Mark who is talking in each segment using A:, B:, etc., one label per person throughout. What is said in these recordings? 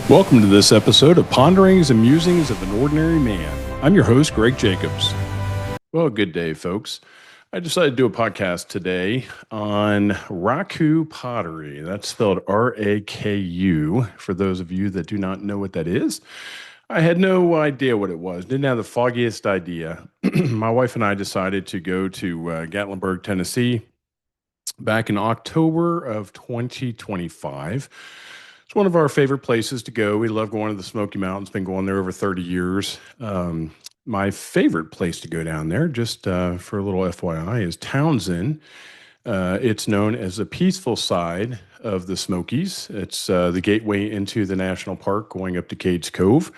A: Welcome to this episode of Ponderings and Musings of an Ordinary Man. I'm your host, Greg Jacobs. Well, good day, folks. I decided to do a podcast today on Raku Pottery. That's spelled R-A-K-U, for those of you that do not know what that is. I had no idea what it was, didn't have the foggiest idea. My wife and I decided to go to Gatlinburg, Tennessee, back in October of 2025. It's one of our favorite places to go. We love going to the Smoky Mountains, been going there over 30 years. My favorite place to go down there, just for a little FYI, is Townsend. It's known as the peaceful side of the Smokies. It's the gateway into the national park going up to Cades Cove.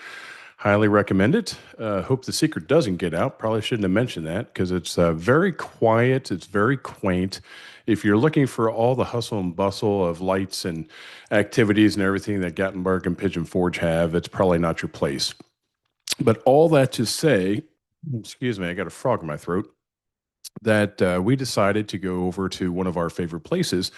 A: Highly recommend it. Hope the secret doesn't get out. Probably shouldn't have mentioned that because it's very quiet. It's very quaint. If you're looking for all the hustle and bustle of lights and activities and everything that Gatlinburg and Pigeon Forge have, it's probably not your place. But all that to say, excuse me, I got a frog in my throat, that we decided to go over to one of our favorite places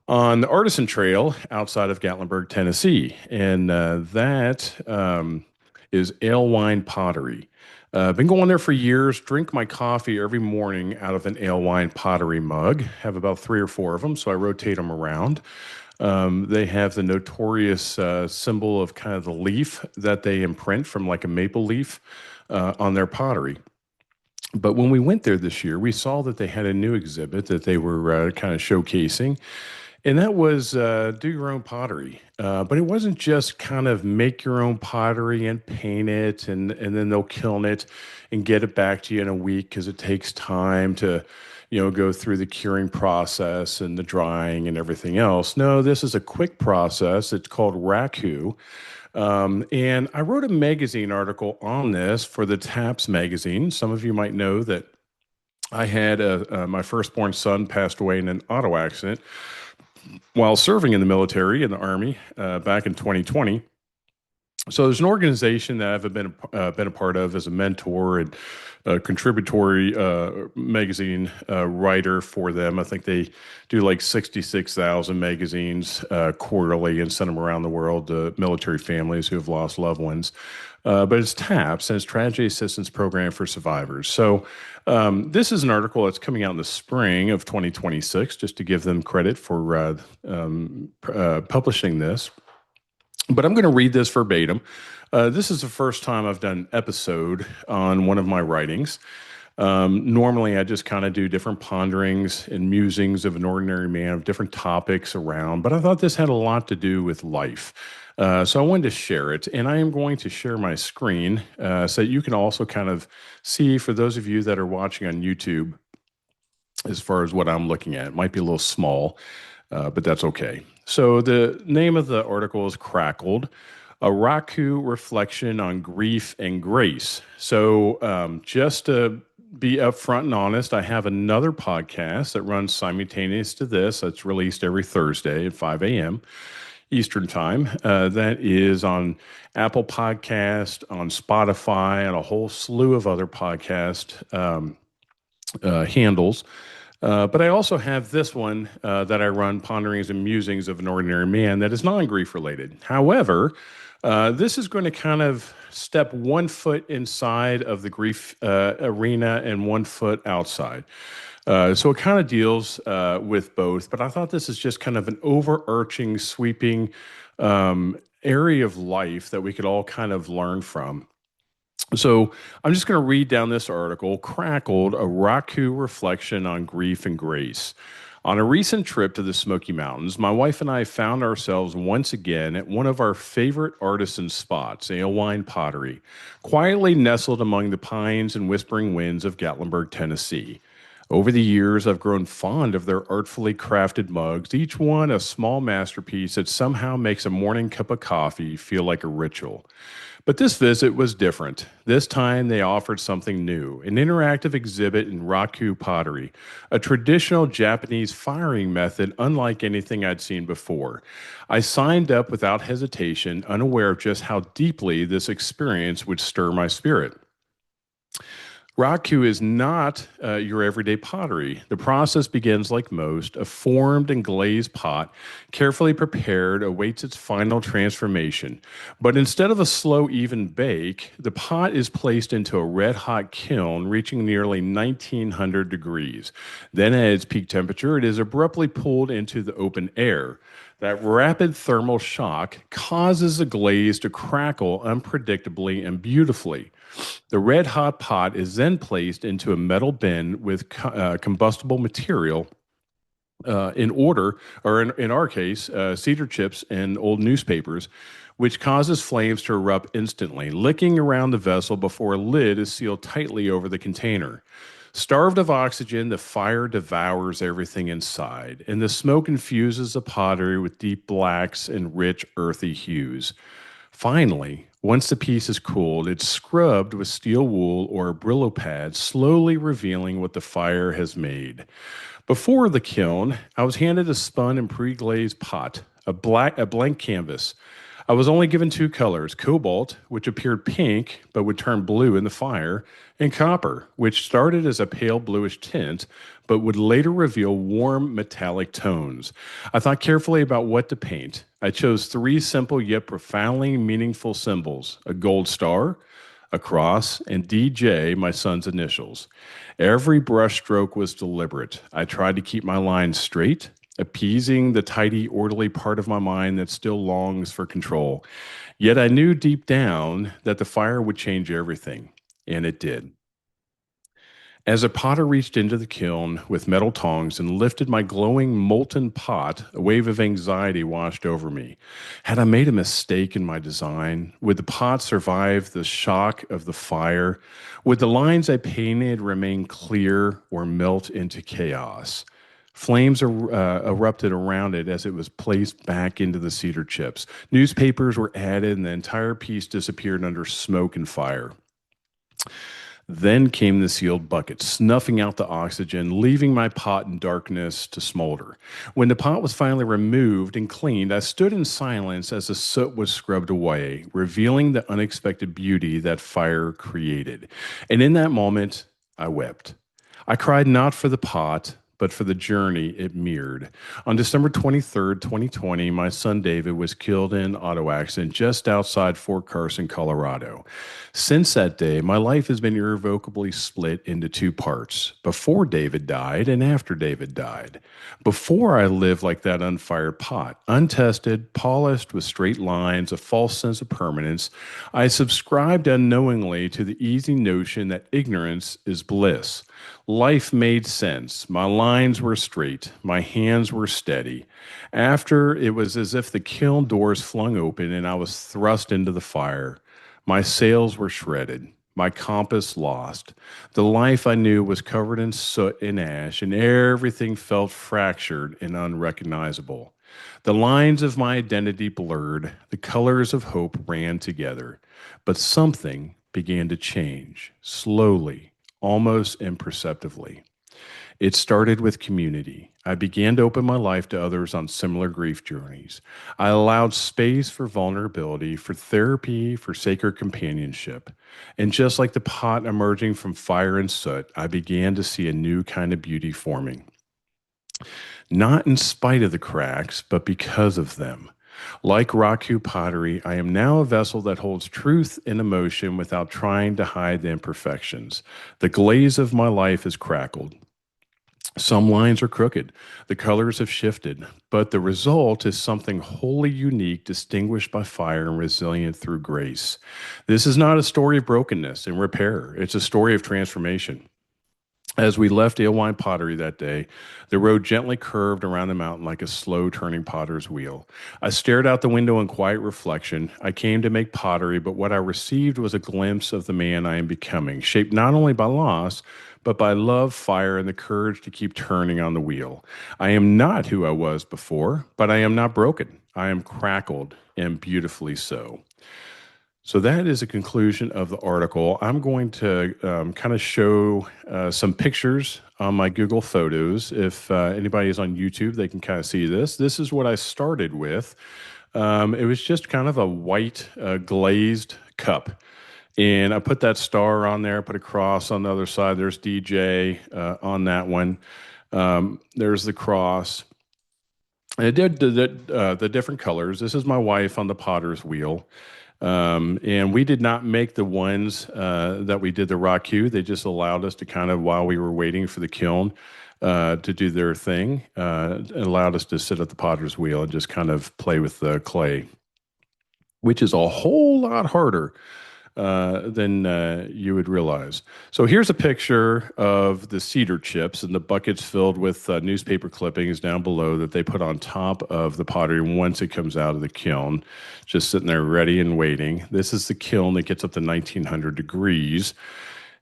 A: on the Artisan Trail outside of Gatlinburg, Tennessee. And that is Ale Wine Pottery. Been going there for years, drink my coffee every morning out of an Ale Wine Pottery mug. Have about 3 or 4 of them, so I rotate them around. They have the notorious symbol of kind of the leaf that they imprint from like a maple leaf on their pottery. But when we went there this year, we saw that they had a new exhibit that they were kind of showcasing. And that was do your own pottery. But it wasn't just kind of make your own pottery and paint it and then they'll kiln it and get it back to you in a week because it takes time to, go through the curing process and the drying and everything else. No, this is a quick process. It's called Raku. And I wrote a magazine article on this for the TAPS magazine. Some of you might know that I had my firstborn son passed away in an auto accident while serving in the military in the Army back in 2020. So there's an organization that I've been a part of as a mentor and contributory magazine writer for them. I think they do like 66,000 magazines quarterly and send them around the world to military families who have lost loved ones. But it's TAPS, and it's Tragedy Assistance Program for Survivors. So this is an article that's coming out in the spring of 2026, just to give them credit for publishing this. But I'm going to read this verbatim. This is the first time I've done an episode on one of my writings. Normally, I just kind of do different ponderings and musings of an ordinary man of different topics around, but I thought this had a lot to do with life. So I wanted to share it, and I am going to share my screen so that you can also kind of see, for those of you that are watching on YouTube, as far as what I'm looking at. It might be a little small, but that's okay. So the name of the article is Crackled, a Raku reflection on grief and grace. So just to be upfront and honest, I have another podcast that runs simultaneous to this. That's released every Thursday at 5 a.m. Eastern Time. That is on Apple Podcast, on Spotify, and a whole slew of other podcast handles. But I also have this one that I run, Ponderings and Musings of an Ordinary Man, that is non-grief related. However, this is going to kind of step 1 foot inside of the grief arena and 1 foot outside. So it kind of deals with both, but I thought this is just kind of an overarching, sweeping area of life that we could all kind of learn from. So I'm just going to read down this article, Crackled, a Raku reflection on grief and grace. On a recent trip to the Smoky Mountains, my wife and I found ourselves once again at one of our favorite artisan spots, Ale Wine Pottery, quietly nestled among the pines and whispering winds of Gatlinburg, Tennessee. Over the years, I've grown fond of their artfully crafted mugs, each one a small masterpiece that somehow makes a morning cup of coffee feel like a ritual. But this visit was different. This time they offered something new, an interactive exhibit in Raku pottery, a traditional Japanese firing method unlike anything I'd seen before. I signed up without hesitation, unaware of just how deeply this experience would stir my spirit. Raku is not your everyday pottery. The process begins like most. A formed and glazed pot, carefully prepared, awaits its final transformation. But instead of a slow, even bake, the pot is placed into a red hot kiln reaching nearly 1900 degrees. Then, at its peak temperature, it is abruptly pulled into the open air. That rapid thermal shock causes the glaze to crackle unpredictably and beautifully. The red hot pot is then placed into a metal bin with combustible material in order, or in our case, cedar chips and old newspapers, which causes flames to erupt instantly, licking around the vessel before a lid is sealed tightly over the container. Starved of oxygen, the fire devours everything inside, and the smoke infuses the pottery with deep blacks and rich, earthy hues. Finally, once the piece is cooled, it's scrubbed with steel wool or a Brillo pad, slowly revealing what the fire has made. Before the kiln, I was handed a spun and pre-glazed pot, a blank canvas. I was only given two colors: cobalt, which appeared pink but would turn blue in the fire, and copper, which started as a pale bluish tint but would later reveal warm metallic tones. I thought carefully about what to paint. I chose three simple yet profoundly meaningful symbols: a gold star, a cross, and DJ, my son's initials. Every brushstroke was deliberate. I tried to keep my lines straight, appeasing the tidy, orderly part of my mind that still longs for control. Yet I knew deep down that the fire would change everything, and it did. As a potter reached into the kiln with metal tongs and lifted my glowing molten pot, a wave of anxiety washed over me. Had I made a mistake in my design? Would the pot survive the shock of the fire? Would the lines I painted remain clear or melt into chaos? Flames erupted around it as it was placed back into the cedar chips. Newspapers were added, and the entire piece disappeared under smoke and fire. Then came the sealed bucket, snuffing out the oxygen, leaving my pot in darkness to smolder. When the pot was finally removed and cleaned, I stood in silence as the soot was scrubbed away, revealing the unexpected beauty that fire created. And in that moment, I wept. I cried not for the pot, but for the journey it mirrored. On December 23rd, 2020, my son David was killed in an auto accident just outside Fort Carson, Colorado. Since that day, my life has been irrevocably split into two parts: before David died and after David died. Before, I lived like that unfired pot, untested, polished with straight lines, a false sense of permanence. I subscribed unknowingly to the easy notion that ignorance is bliss. Life made sense. My lines were straight. My hands were steady. After, it was as if the kiln doors flung open and I was thrust into the fire. My sails were shredded. My compass lost. The life I knew was covered in soot and ash, and everything felt fractured and unrecognizable. The lines of my identity blurred. The colors of hope ran together. But something began to change, slowly, almost imperceptibly. It started with community. I began to open my life to others on similar grief journeys. I allowed space for vulnerability, for therapy, for sacred companionship. And just like the pot emerging from fire and soot, I began to see a new kind of beauty forming. Not in spite of the cracks, but because of them. Like Raku Pottery, I am now a vessel that holds truth and emotion without trying to hide the imperfections. The glaze of my life is crackled. Some lines are crooked. The colors have shifted, but the result is something wholly unique, distinguished by fire and resilient through grace. This is not a story of brokenness and repair. It's a story of transformation. As we left Alewine Pottery that day, the road gently curved around the mountain like a slow turning potter's wheel. I stared out the window in quiet reflection. I came to make pottery, but what I received was a glimpse of the man I am becoming, shaped not only by loss, but by love, fire, and the courage to keep turning on the wheel. I am not who I was before, but I am not broken. I am crackled, and beautifully so. So that is a conclusion of the article. I'm going to kind of show some pictures on my Google Photos. If anybody is on YouTube, they can kind of see this. This is what I started with. It was just kind of a white glazed cup. And I put that star on there, put a cross on the other side. There's DJ on that one. There's the cross. And I did the different colors. This is my wife on the potter's wheel. And we did not make the ones that we did the Raku. They just allowed us to kind of, while we were waiting for the kiln to do their thing, it allowed us to sit at the potter's wheel and just kind of play with the clay, which is a whole lot harder than you would realize. So here's a picture of the cedar chips and the buckets filled with newspaper clippings down below that they put on top of the pottery once it comes out of the kiln, just sitting there ready and waiting. This is the kiln that gets up to 1900 degrees.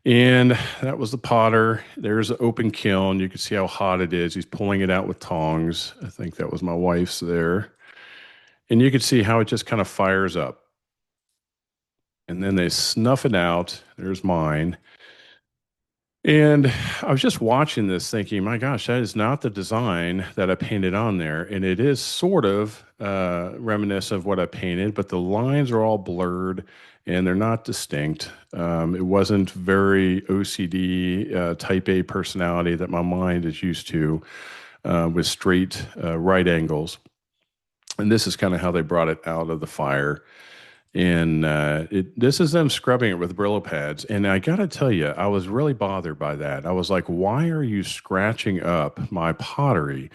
A: And that was the potter. There's an open kiln. You can see how hot it is. He's pulling it out with tongs. I think that was my wife's there. And you can see how it just kind of fires up. And then they snuff it out. There's mine. And I was just watching this thinking, my gosh, that is not the design that I painted on there. And it is sort of reminiscent of what I painted, but the lines are all blurred and they're not distinct. It wasn't very OCD, type A personality that my mind is used to with straight right angles. And this is kind of how they brought it out of the fire. And this is them scrubbing it with Brillo pads. And I got to tell you, I was really bothered by that. I was like, why are you scratching up my pottery?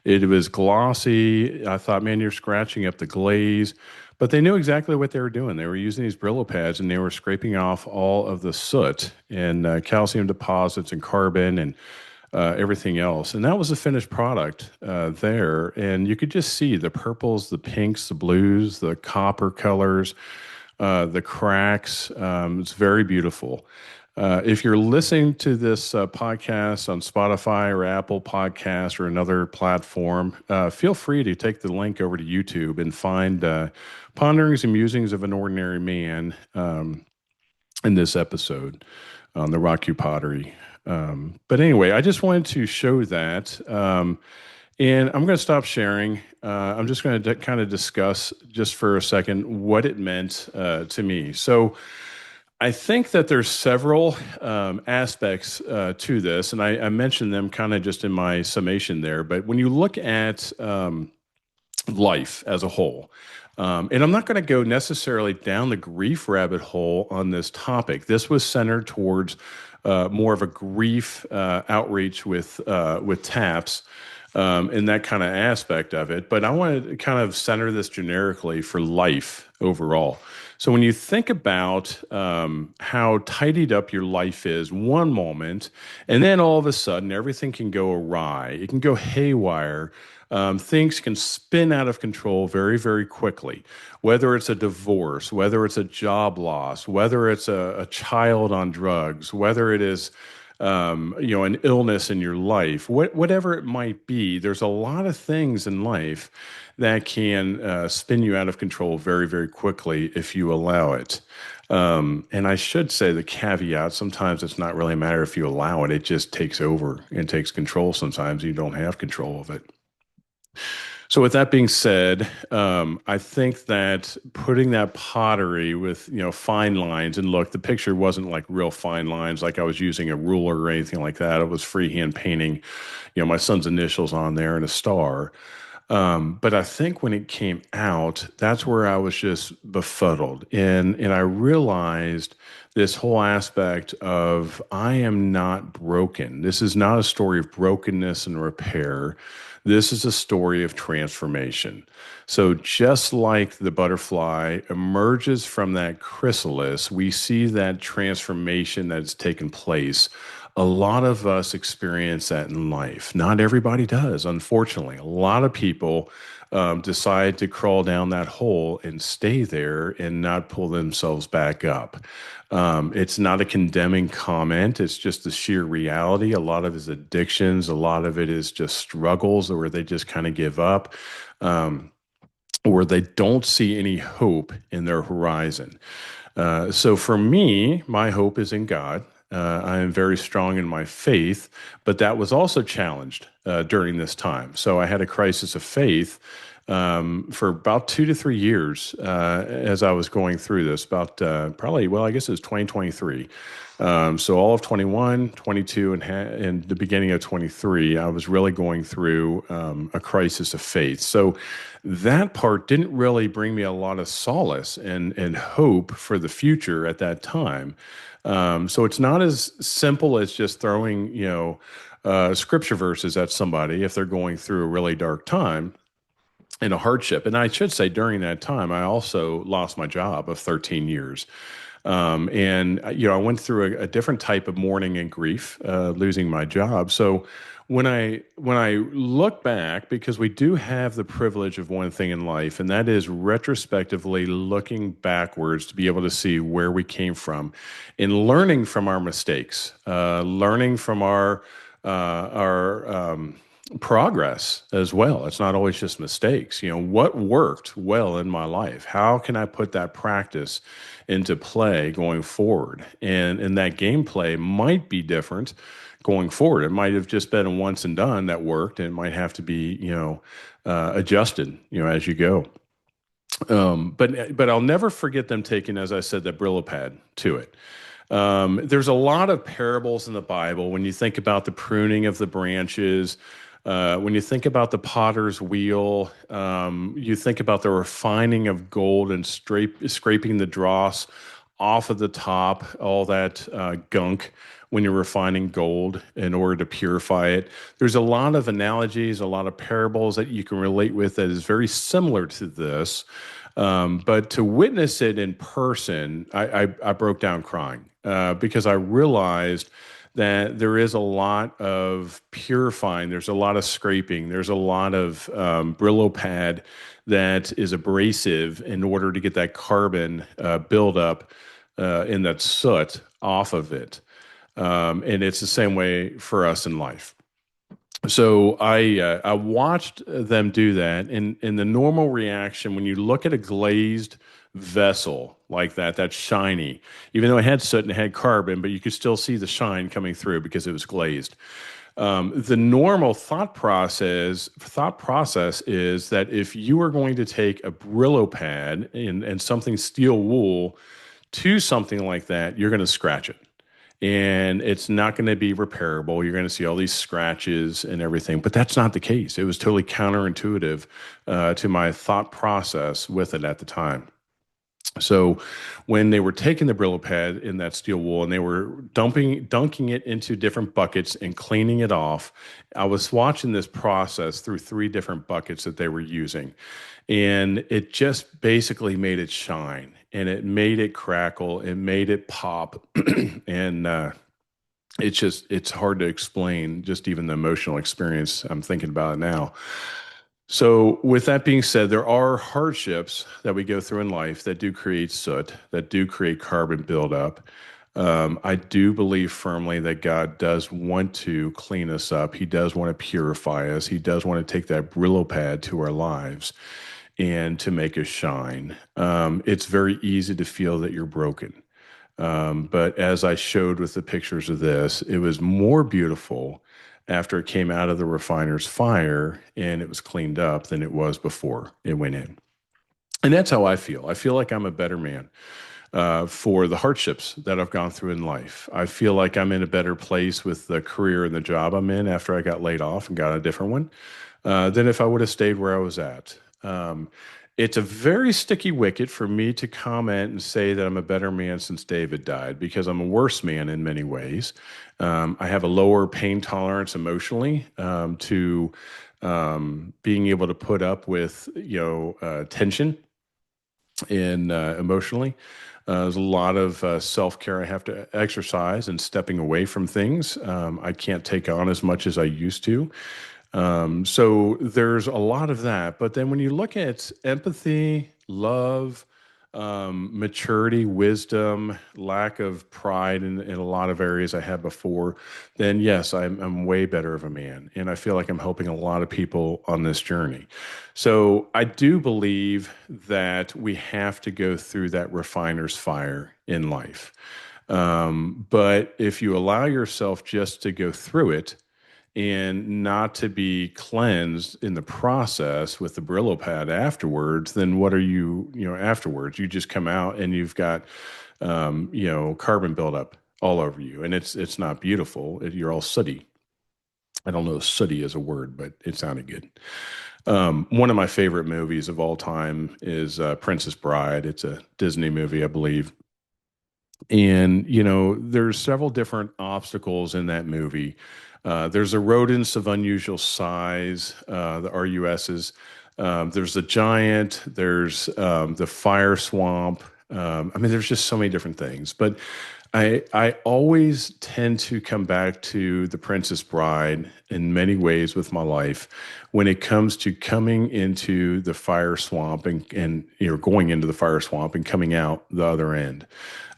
A: It was glossy. I thought, man, you're scratching up the glaze. But they knew exactly what they were doing. They were using these Brillo pads and they were scraping off all of the soot and calcium deposits and carbon and everything else. And that was the finished product there. And you could just see the purples, the pinks, the blues, the copper colors, the cracks. It's very beautiful. If you're listening to this podcast on Spotify or Apple Podcast or another platform, feel free to take the link over to YouTube and find Ponderings and Musings of an Ordinary Man in this episode on the Raku Pottery. But anyway, I just wanted to show that. And I'm going to stop sharing. I'm just going to kind of discuss just for a second what it meant to me. So I think that there's several aspects to this, and I mentioned them kind of just in my summation there. But when you look at life as a whole, and I'm not going to go necessarily down the grief rabbit hole on this topic. This was centered towards more of a grief outreach with TAPS and that kind of aspect of it. But I want to kind of center this generically for life overall. So when you think about how tidied up your life is one moment, and then all of a sudden everything can go awry, it can go haywire. Things can spin out of control very, very quickly, whether it's a divorce, whether it's a job loss, whether it's a child on drugs, whether it is an illness in your life, whatever it might be. There's a lot of things in life that can spin you out of control very, very quickly if you allow it. And I should say the caveat, sometimes it's not really a matter if you allow it, it just takes over and takes control. Sometimes you don't have control of it. So with that being said, I think that putting that pottery with, fine lines, and look, the picture wasn't like real fine lines, like I was using a ruler or anything like that. It was freehand painting, my son's initials on there and a star. But I think when it came out, that's where I was just befuddled. And I realized this whole aspect of I am not broken. This is not a story of brokenness and repair. This is a story of transformation. So just like the butterfly emerges from that chrysalis, we see that transformation that's taken place. A lot of us experience that in life. Not everybody does, unfortunately. A lot of people decide to crawl down that hole and stay there and not pull themselves back up. It's not a condemning comment. It's just the sheer reality. A lot of it is addictions. A lot of it is just struggles where they just kind of give up, or they don't see any hope in their horizon. So for me, my hope is in God. I am very strong in my faith, but that was also challenged during this time. So I had a crisis of faith for about 2 to 3 years as I was going through this, about probably, well, I guess it was 2023. So all of 21, 22, and the beginning of 23, I was really going through a crisis of faith. So that part didn't really bring me a lot of solace and hope for the future at that time. So it's not as simple as just throwing, scripture verses at somebody if they're going through a really dark time and a hardship. And I should say, during that time, I also lost my job of 13 years. I went through a different type of mourning and grief, losing my job. So when I look back, because we do have the privilege of one thing in life, and that is retrospectively looking backwards to be able to see where we came from, and learning from our mistakes, learning from our progress as well. It's not always just mistakes. What worked well in my life? How can I put that practice into play going forward? And that gameplay might be different going forward. It might have just been a once and done that worked, and it might have to be, adjusted, as you go. But I'll never forget them taking, as I said, that Brillo pad to it. There's a lot of parables in the Bible when you think about the pruning of the branches. When you think about the potter's wheel, you think about the refining of gold and scraping the dross off of the top, all that gunk when you're refining gold in order to purify it. There's a lot of analogies, a lot of parables that you can relate with that is very similar to this. But to witness it in person, I broke down crying because I realized that there is a lot of purifying, there's a lot of scraping, there's a lot of Brillo pad that is abrasive in order to get that carbon buildup in that soot off of it. And it's the same way for us in life. So I watched them do that, and the normal reaction when you look at a glazed vessel like that, that's shiny, even though it had soot and it had carbon, but you could still see the shine coming through because it was glazed. The normal thought process is that if you are going to take a Brillo pad and something steel wool to something like that, you're going to scratch it and it's not going to be repairable. You're going to see all these scratches and everything, but that's not the case. It was totally counterintuitive to my thought process with it at the time. So when they were taking the Brillo pad in that steel wool and they were dunking it into different buckets and cleaning it off, I was watching this process through 3 different buckets that they were using. And it just basically made it shine and it made it crackle, it made it pop. And it's hard to explain, just even the emotional experience. I'm thinking about it now. So, with that being said, there are hardships that we go through in life that do create soot, that do create carbon buildup. I do believe firmly that God does want to clean us up. He does want to purify us. He does want to take that Brillo pad to our lives and to make us shine. It's very easy to feel that you're broken. But as I showed with the pictures of this, it was more beautiful after it came out of the refiner's fire and it was cleaned up than it was before it went in. And that's how I feel. I feel like I'm a better man for the hardships that I've gone through in life. I feel like I'm in a better place with the career and the job I'm in after I got laid off and got a different one than if I would have stayed where I was at. It's a very sticky wicket for me to comment and say that I'm a better man since David died because I'm a worse man in many ways. I have a lower pain tolerance emotionally to being able to put up with tension and emotionally. There's a lot of self-care I have to exercise and stepping away from things. I can't take on as much as I used to. So there's a lot of that. But then when you look at empathy, love, maturity, wisdom, lack of pride in a lot of areas I had before, then yes, I'm way better of a man. And I feel like I'm helping a lot of people on this journey. So I do believe that we have to go through that refiner's fire in life. But if you allow yourself just to go through it, and not to be cleansed in the process with the Brillo pad afterwards, then what are you afterwards? You just come out and you've got, carbon buildup all over you, and it's not beautiful. You're all sooty. I don't know if sooty is a word, but it sounded good. One of my favorite movies of all time is Princess Bride. It's a Disney movie, I believe. And, there's several different obstacles in that movie. There's the rodents of unusual size, the RUSs. There's the giant. There's the fire swamp. I mean, there's just so many different things. But I always tend to come back to the Princess Bride in many ways with my life when it comes to coming into the fire swamp and going into the fire swamp and coming out the other end.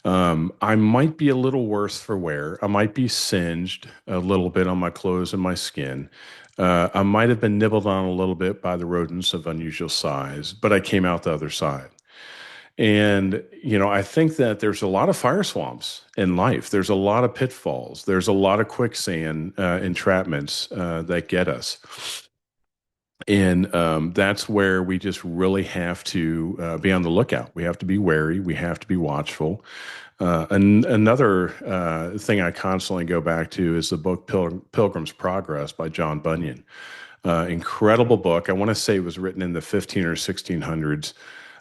A: I might be a little worse for wear. I might be singed a little bit on my clothes and my skin. I might have been nibbled on a little bit by the rodents of unusual size, but I came out the other side. And, I think that there's a lot of fire swamps in life. There's a lot of pitfalls. There's a lot of quicksand entrapments that get us. And that's where we just really have to be on the lookout. We have to be wary. We have to be watchful. And another thing I constantly go back to is the book Pilgrim's Progress by John Bunyan. Incredible book. I want to say it was written in the 15 or 1600s.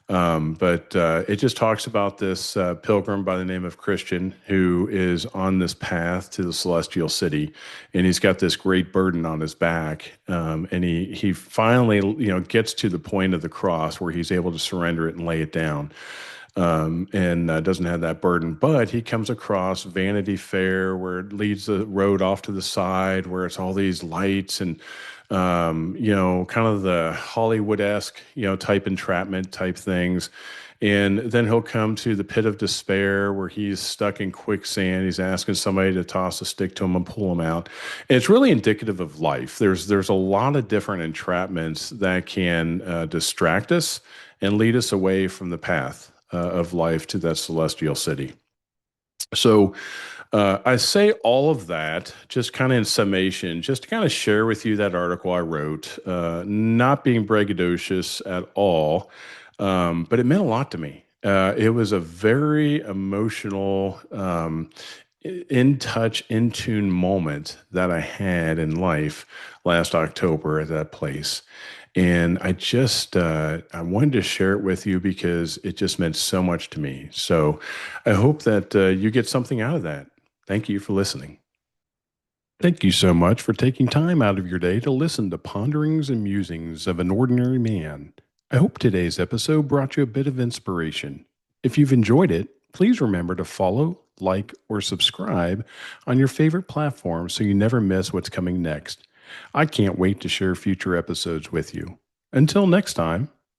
A: But it just talks about this pilgrim by the name of Christian who is on this path to the celestial city, and he's got this great burden on his back. And he finally, gets to the point of the cross where he's able to surrender it and lay it down. And doesn't have that burden. But he comes across Vanity Fair, where it leads the road off to the side, where it's all these lights and kind of the Hollywood-esque, type entrapment type things. And then he'll come to the pit of despair where he's stuck in quicksand. He's asking somebody to toss a stick to him and pull him out. And it's really indicative of life. There's a lot of different entrapments that can distract us and lead us away from the path of life to that celestial city. So I say all of that just kind of in summation, just to kind of share with you that article I wrote, not being braggadocious at all, but it meant a lot to me. It was a very emotional, in touch, in tune moment that I had in life last October at that place. And I wanted to share it with you because it just meant so much to me. So I hope that you get something out of that. Thank you for listening. Thank you so much for taking time out of your day to listen to Ponderings and Musings of an Ordinary Man. I hope today's episode brought you a bit of inspiration. If you've enjoyed it, please remember to follow, like, or subscribe on your favorite platform so you never miss what's coming next. I can't wait to share future episodes with you. Until next time.